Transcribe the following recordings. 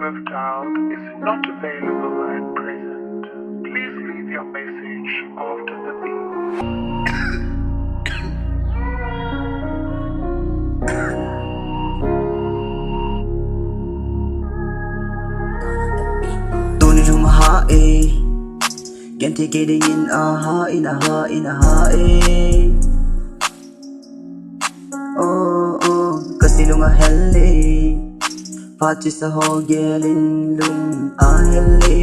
have dialed is not available at present. Please leave your message after the beep. Can't take it in oh kasi lunga helle Pati sa ho gelin lung helle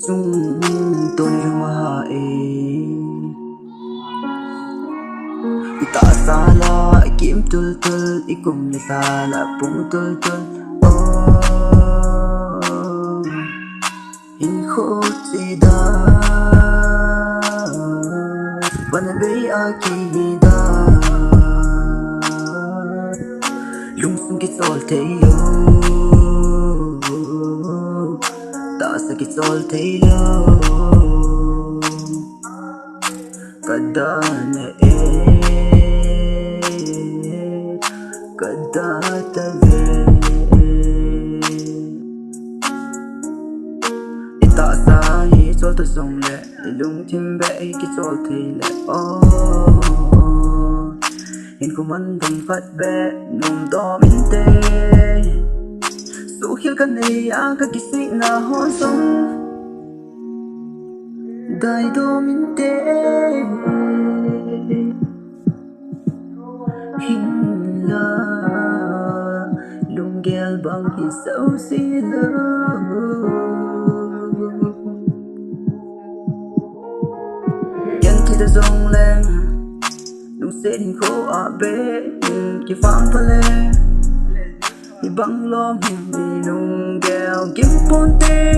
Chung toni lunga Ita sala ikim tul tul ikum ni sala pung tul tul in khốt gì đó vẫn bây aki da lung sung cái sol thấy lo ta sẽ cái sol thấy lo kada ne kada ta về ta sa hi cho ta song lệ lung tim bẹ cái cho thì lệ hin ko man dong phát bẹ nung to min te su khil kan nei a ka kisi na hon song dai do min te hin la lung gel bang ki sau si la ta dong lên nung sẽ hình khô à bê cái phang phá lê thì băng lom hình đi nung gheo kiếm pôn tê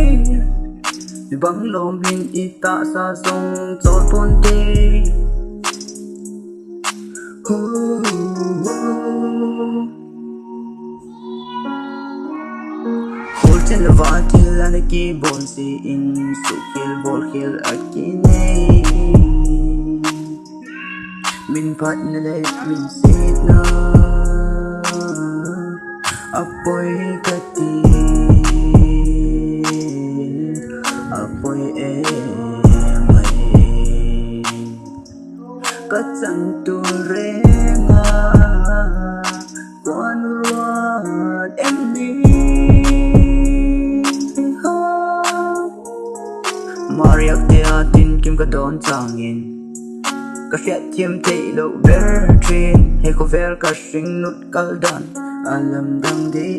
thì băng lom hình đi ta xa sông chốt pôn tê hôn trên là vã til anh kỳ bồn si in su khil bol khil aki nei min pat na le min sit na apoy kati apoy mai katsang tu renga quan ruat em ni mariak tia tin kim ka don changin ka fiat thiam thei lo ver train he ko ver ka sing nut kal dan alam dang de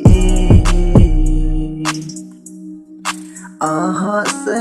aha se